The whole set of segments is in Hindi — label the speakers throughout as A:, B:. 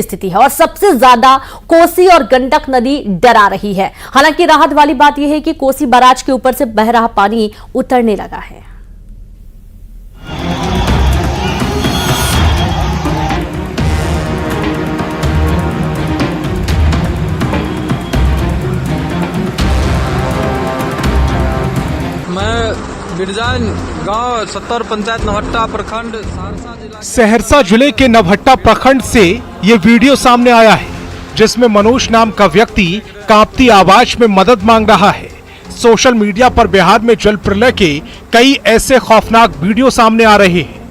A: स्थिति है और सबसे ज्यादा कोसी और गंडक नदी डरा रही है। हालांकि राहत वाली बात यह है कि कोसी बैराज के ऊपर से बह रहा पानी उतरने लगा है।
B: बिरजान गांव 70 पंचायत नवहट्टा प्रखंड
C: सहरसा जिले के नवहट्टा प्रखंड से ये वीडियो सामने आया है, जिसमें मनोज नाम का व्यक्ति कांपती आवाज में मदद मांग रहा है। सोशल मीडिया पर बिहार में जल प्रलय के कई ऐसे खौफनाक वीडियो सामने आ रहे हैं।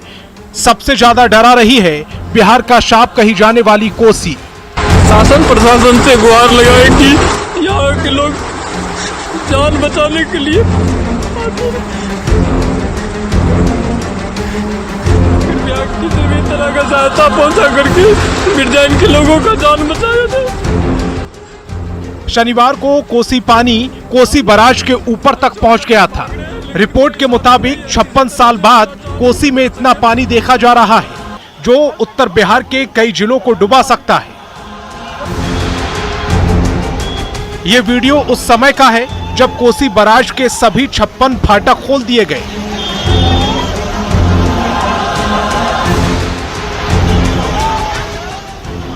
C: सबसे ज्यादा डरा रही है बिहार का शाप कही जाने वाली कोसी।
B: शासन प्रशासन से गुहार लगाए कि यहाँ के लोग जान बचाने के लिए कृपया किसी भी तरह का सहायता पहुंचा करके बिरजान के लोगों का जान बचाया जाए।
C: शनिवार को कोसी पानी कोसी बैराज के ऊपर तक पहुंच गया था। रिपोर्ट के मुताबिक 56 साल बाद कोसी में इतना पानी देखा जा रहा है, जो उत्तर बिहार के कई जिलों को डुबा सकता है। ये वीडियो उस समय का है जब कोसी बैराज के सभी 56 फाटक खोल दिए गए।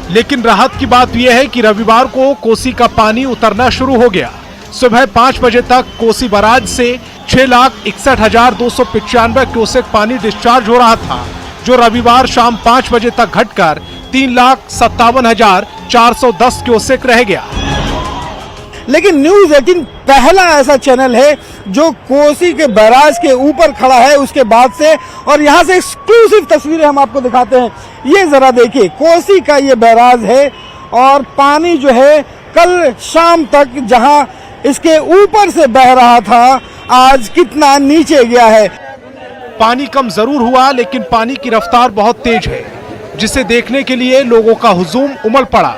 C: लेकिन राहत की बात यह है कि रविवार को कोसी का पानी उतरना शुरू हो गया। सुबह 5 बजे तक कोसी बैराज से 6,61,295 क्यूसेक पानी डिस्चार्ज हो रहा था, जो रविवार शाम 5 बजे तक घटकर 3,57,410 क्यूसेक रह गया।
D: लेकिन न्यूज़ 18 पहला ऐसा चैनल है जो कोसी के बैराज के ऊपर खड़ा है उसके बाद से, और यहाँ से एक्सक्लूसिव तस्वीरें हम आपको दिखाते हैं। ये जरा देखिए, कोसी का ये बैराज है और पानी जो है कल शाम तक जहाँ इसके ऊपर से बह रहा था, आज कितना नीचे गया है।
C: पानी कम जरूर हुआ, लेकिन पानी की रफ्तार बहुत तेज है, जिसे देखने के लिए लोगों का हुजूम उमड़ पड़ा।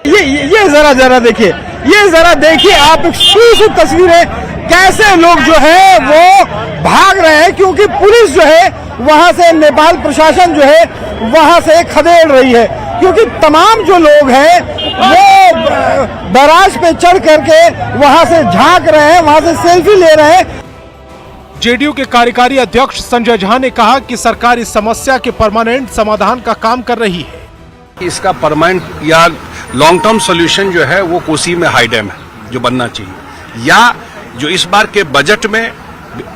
D: ये जरा देखिए, ये जरा देखिए आप एक्सक्लूसिव तस्वीरें, कैसे लोग जो है वो भाग रहे हैं, क्योंकि पुलिस जो है वहां से, नेपाल प्रशासन जो है वहां से खदेड़ रही है, क्योंकि तमाम जो लोग हैं वो बैराज पे चढ़ करके वहां से झांक रहे हैं, वहां से सेल्फी ले रहे हैं।
C: जेडीयू के कार्यकारी अध्यक्ष संजय झा ने कहा कि सरकार इस समस्या के परमानेंट समाधान का काम कर रही है।
E: इसका परमानेंट या लॉन्ग टर्म सॉल्यूशन जो है वो कोसी में हाई डैम है जो बनना चाहिए, या जो इस बार के बजट में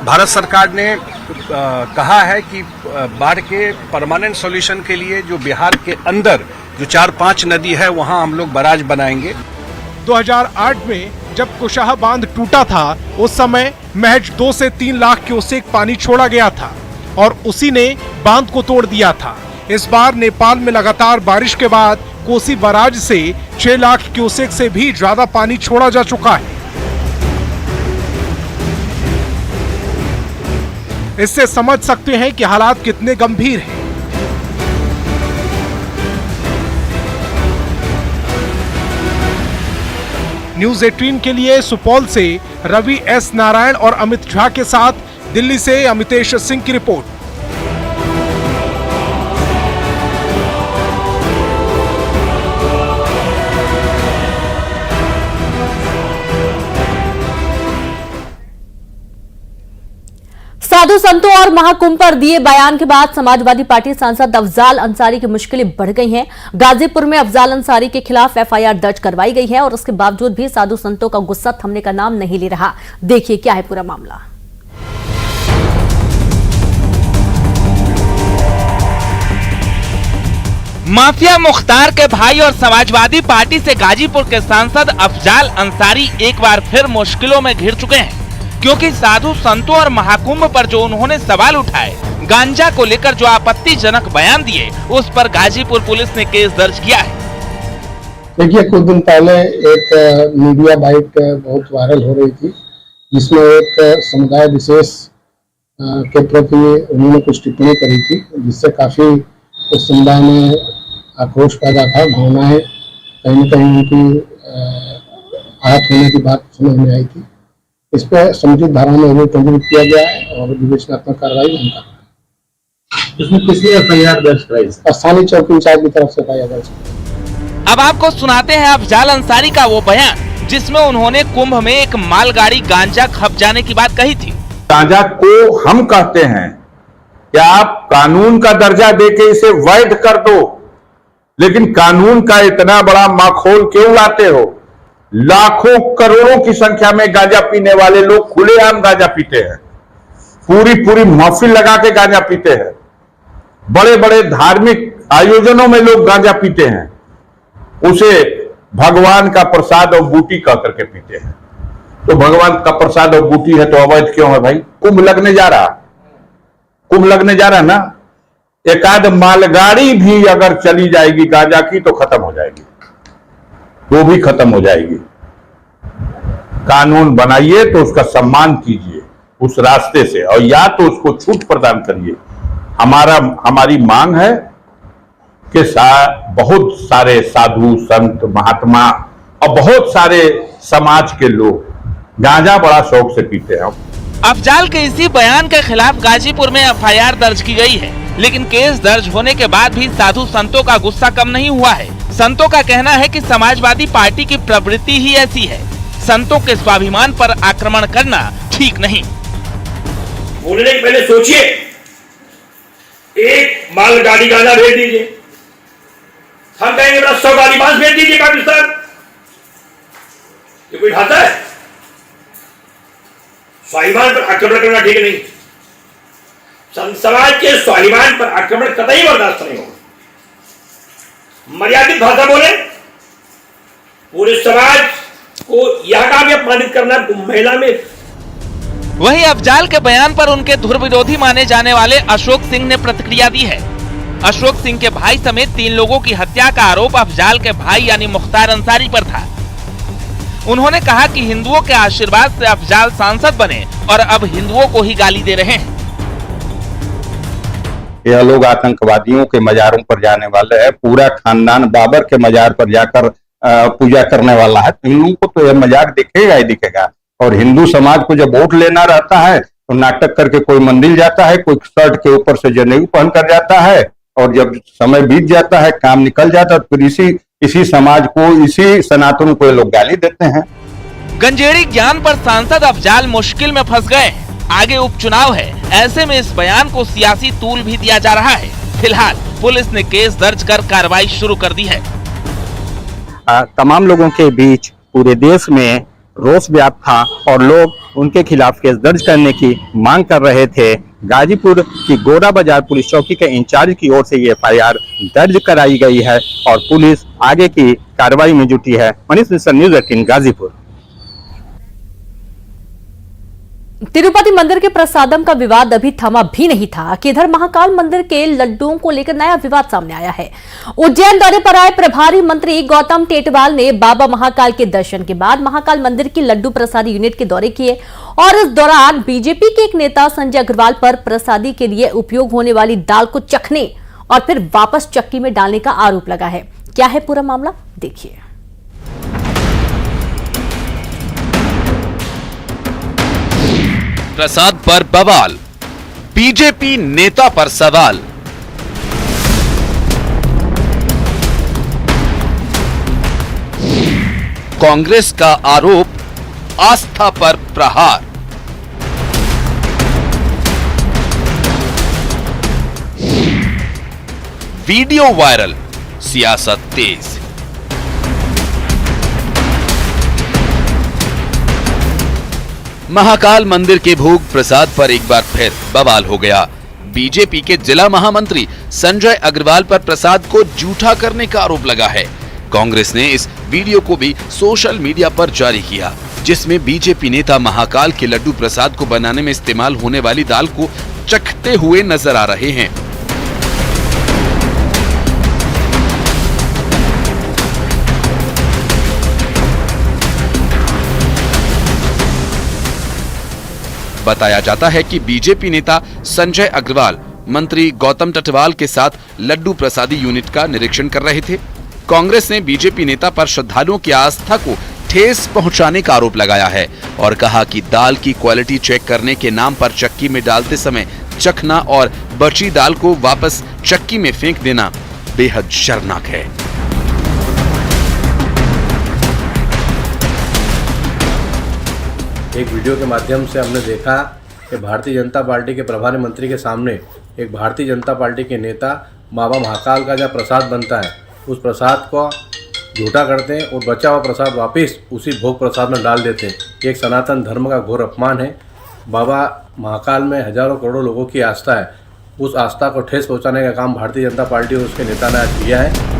E: भारत सरकार ने कहा है कि बाढ़ के परमानेंट सॉल्यूशन के लिए जो बिहार के अंदर जो 4-5 नदी है वहां हम लोग बैराज बनाएंगे।
C: 2008 में जब कुशाहा बांध टूटा था, उस समय महज 2 से 3 लाख क्यूसेक पानी छोड़ा गया था और उसी ने बांध को तोड़ दिया था। इस बार नेपाल में लगातार बारिश के बाद कोसी बैराज से 6 लाख क्यूसेक से भी ज्यादा पानी छोड़ा जा चुका है। इससे समझ सकते हैं कि हालात कितने गंभीर हैं। न्यूज़ 18 के लिए सुपौल से रवि एस नारायण और अमित झा के साथ दिल्ली से अमितेश सिंह की रिपोर्ट।
A: साधु संतों और महाकुंभ पर दिए बयान के बाद समाजवादी पार्टी सांसद अफजाल अंसारी की मुश्किलें बढ़ गई हैं। गाजीपुर में अफजाल अंसारी के खिलाफ एफआईआर दर्ज करवाई गई है और उसके बावजूद भी साधु संतों का गुस्सा थमने का नाम नहीं ले रहा। देखिए क्या है पूरा मामला।
F: माफिया मुख्तार के भाई और समाजवादी पार्टी से गाजीपुर के सांसद अफजाल अंसारी एक बार फिर मुश्किलों में घिर चुके हैं, क्योंकि साधु संतों और महाकुंभ पर जो उन्होंने सवाल उठाए, गांजा को लेकर जो आपत्तिजनक बयान दिए, उस पर गाजीपुर पुलिस ने केस दर्ज किया है।
G: देखिए, कुछ दिन पहले एक मीडिया बाइट बहुत वायरल हो रही थी, जिसमें एक समुदाय विशेष के प्रति उन्होंने कुछ टिप्पणी करी थी, जिससे काफी उस समुदाय में आक्रोश पैदा था। भावनाएं कहीं न कहीं उनकी आहत होने की बात समझ में आई थी। इस पर समुचित धारा में अभियोग पंजीकृत किया गया है और विवेचनात्मक कार्रवाई हम कर रहे हैं।
H: इसमें किसने एफआईआर दर्ज कराई?
G: स्थानीय चौकी इंचार्ज की तरफ से एफआईआर दर्ज।
F: अब आपको सुनाते हैं अफजाल अंसारी का वो बयान जिसमें उन्होंने कुंभ में एक मालगाड़ी गांजा खप जाने की बात कही थी।
H: गांजा को हम कहते हैं कि आप कानून का दर्जा देके इसे वैध कर दो, लेकिन कानून का इतना बड़ा माखौल क्यों लाते हो? लाखों करोड़ों की संख्या में गांजा पीने वाले लोग खुलेआम गांजा पीते हैं, पूरी महफिल लगा के गांजा पीते हैं, बड़े बड़े धार्मिक आयोजनों में लोग गांजा पीते हैं, उसे भगवान का प्रसाद और बूटी कह करके पीते हैं। तो भगवान का प्रसाद और बूटी है तो अवैध क्यों है भाई? कुंभ लगने जा रहा ना, एक आध मालगाड़ी भी अगर चली जाएगी गांजा की तो खत्म हो जाएगी, वो भी खत्म हो जाएगी। कानून बनाइए तो उसका सम्मान कीजिए उस रास्ते से, और या तो उसको छूट प्रदान करिए। हमारी मांग है कि बहुत सारे साधु संत महात्मा और बहुत सारे समाज के लोग गांजा बड़ा शौक से पीते हैं।
F: अफजाल के इसी बयान के खिलाफ गाजीपुर में एफआईआर दर्ज की गई है, लेकिन केस दर्ज होने के बाद भी साधु संतों का गुस्सा कम नहीं हुआ है। संतों का कहना है कि समाजवादी पार्टी की प्रवृत्ति ही ऐसी है, संतों के स्वाभिमान पर आक्रमण करना ठीक नहीं।
I: बोलने के पहले सोचिए, एक मालगाड़ी गांजा भेज दीजिए, हम कहेंगे बड़ा 100 गाड़ी बांस भेज दीजिए पाकिस्तान। ये कोई खाता है? स्वाभिमान पर आक्रमण करना ठीक नहीं। समाज के स्वाभिमान पर आक्रमण कतई बर्दाश्त नहीं होगा। मर्यादित भाषा बोले, पूरे समाज को यह काम अपमानित करना महिला में।
F: वहीं अफजाल के बयान पर उनके धुर विरोधी माने जाने वाले अशोक सिंह ने प्रतिक्रिया दी है। अशोक सिंह के भाई समेत 3 लोगों की हत्या का आरोप अफजाल के भाई यानी मुख्तार अंसारी पर था। उन्होंने कहा कि हिंदुओं के आशीर्वाद से अफजाल सांसद बने और अब हिंदुओं को ही गाली दे रहे हैं।
H: यह लोग आतंकवादियों के मजारों पर जाने वाले हैं, पूरा खानदान बाबर के मजार पर जाकर पूजा करने वाला है। इन लोगों को तो यह मजाक दिखेगा ही दिखेगा। और हिंदू समाज को जब वोट लेना रहता है तो नाटक करके कोई मंदिर जाता है, कोई शर्ट के ऊपर से जनेऊ पहन कर जाता है, और जब समय बीत जाता है, काम निकल जाता है, फिर इसी समाज को, इसी सनातन को ये लोग गाली देते हैं।
F: गंजेड़ी ज्ञान पर सांसद अफजाल मुश्किल में फंस गए। आगे उपचुनाव है, ऐसे में इस बयान को सियासी तूल भी दिया जा रहा है। फिलहाल पुलिस ने केस दर्ज कर कार्रवाई शुरू कर दी है।
J: तमाम लोगों के बीच पूरे देश में रोष व्याप्त था और लोग उनके खिलाफ केस दर्ज करने की मांग कर रहे थे। गाजीपुर की गोरा बाजार पुलिस चौकी के इंचार्ज की ओर से ये एफआईआर दर्ज कराई गई है और पुलिस आगे की कार्रवाई में जुटी है। मनीष मिश्रा, न्यूज़ 18 गाजीपुर।
A: तिरुपति मंदिर के प्रसादम का विवाद अभी थमा भी नहीं था कि इधर महाकाल मंदिर के लड्डुओं को लेकर नया विवाद सामने आया है। उज्जैन दौरे पर आए प्रभारी मंत्री गौतम टेटवाल ने बाबा महाकाल के दर्शन के बाद महाकाल मंदिर की लड्डू प्रसादी यूनिट के दौरे किए और इस दौरान बीजेपी के एक नेता संजय अग्रवाल पर प्रसादी के लिए उपयोग होने वाली दाल को चखने और फिर वापस चक्की में डालने का आरोप लगा है। क्या है पूरा मामला, देखिए।
K: प्रसाद पर बवाल, बीजेपी नेता पर सवाल। कांग्रेस का आरोप, आस्था पर प्रहार। वीडियो वायरल, सियासत तेज। महाकाल मंदिर के भोग प्रसाद पर एक बार फिर बवाल हो गया। बीजेपी के जिला महामंत्री संजय अग्रवाल पर प्रसाद को जूठा करने का आरोप लगा है। कांग्रेस ने इस वीडियो को भी सोशल मीडिया पर जारी किया, जिसमें बीजेपी नेता महाकाल के लड्डू प्रसाद को बनाने में इस्तेमाल होने वाली दाल को चखते हुए नजर आ रहे हैं। बताया जाता है कि बीजेपी नेता संजय अग्रवाल मंत्री गौतम टेटवाल के साथ लड्डू प्रसादी यूनिट का निरीक्षण कर रहे थे। कांग्रेस ने बीजेपी नेता पर श्रद्धालुओं की आस्था को ठेस पहुंचाने का आरोप लगाया है और कहा कि दाल की क्वालिटी चेक करने के नाम पर चक्की में डालते समय चखना और बची दाल को वापस चक्की में फेंक देना बेहद शर्मनाक है।
L: एक वीडियो के माध्यम से हमने देखा कि भारतीय जनता पार्टी के प्रभारी मंत्री के सामने एक भारतीय जनता पार्टी के नेता बाबा महाकाल का जब प्रसाद बनता है उस प्रसाद को झूठा करते हैं और बचा हुआ प्रसाद वापस उसी भोग प्रसाद में डाल देते हैं। ये एक सनातन धर्म का घोर अपमान है। बाबा महाकाल में हजारों करोड़ों लोगों की आस्था है, उस आस्था को ठेस पहुंचाने का काम भारतीय जनता पार्टी और उसके नेता ने आज किया है।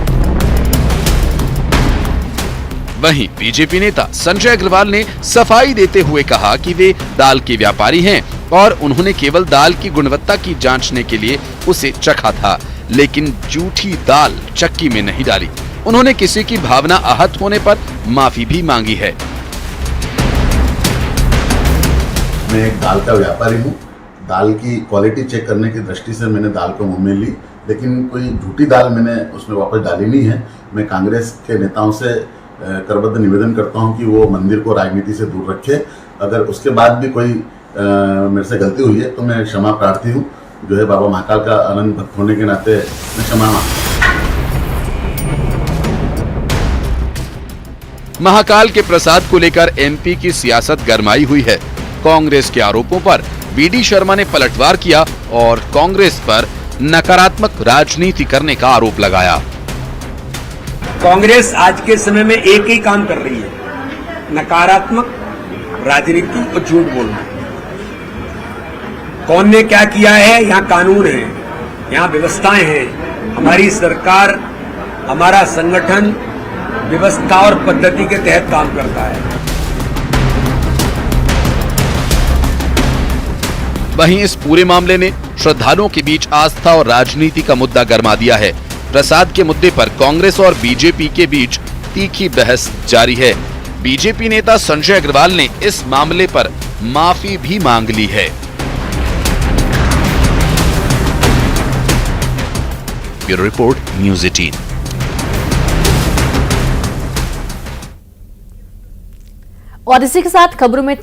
K: वहीं बीजेपी नेता संजय अग्रवाल ने सफाई देते हुए कहा कि वे दाल के व्यापारी हैं और उन्होंने केवल दाल की गुणवत्ता की जांचने के लिए उसे चखा था, लेकिन जूठी दाल चक्की में नहीं डाली। उन्होंने किसी की भावना आहत होने पर माफी भी मांगी है।
M: मैं एक दाल का व्यापारी हूँ। दाल की क्वालिटी चेक करने की दृष्टि से मैंने दाल को मुंह में ली, लेकिन कोई झूठी दाल मैंने उसमें वापस डाली नहीं है। मैं कांग्रेस के नेताओं से करबद्ध निवेदन करता हूं कि वो मंदिर को राजनीति से दूर रखे। अगर उसके बाद भी कोई मेरे से गलती हुई है तो मैं क्षमा प्रार्थी हूं। जो है बाबा महाकाल का अनंत भक्त होने के नाते मैं क्षमा मांगता हूं।
K: महाकाल के प्रसाद को लेकर एमपी की सियासत गरमाई हुई है। कांग्रेस के आरोपों पर बीडी शर्मा ने पलटवार किया और कांग्रेस पर नकारात्मक राजनीति करने का आरोप लगाया।
I: कांग्रेस आज के समय में एक ही काम कर रही है, नकारात्मक राजनीति और झूठ बोलना। कौन ने क्या किया है, यहाँ कानून है, यहाँ व्यवस्थाएं हैं। हमारी सरकार, हमारा संगठन व्यवस्था और पद्धति के तहत काम करता है।
K: वहीं इस पूरे मामले ने श्रद्धालुओं के बीच आस्था और राजनीति का मुद्दा गरमा दिया है। प्रसाद के मुद्दे पर कांग्रेस और बीजेपी के बीच तीखी बहस जारी है। बीजेपी नेता संजय अग्रवाल ने इस मामले पर माफी भी मांग ली है। Bureau report, news 18।
A: और इसी के साथ खबरों में इतना ही।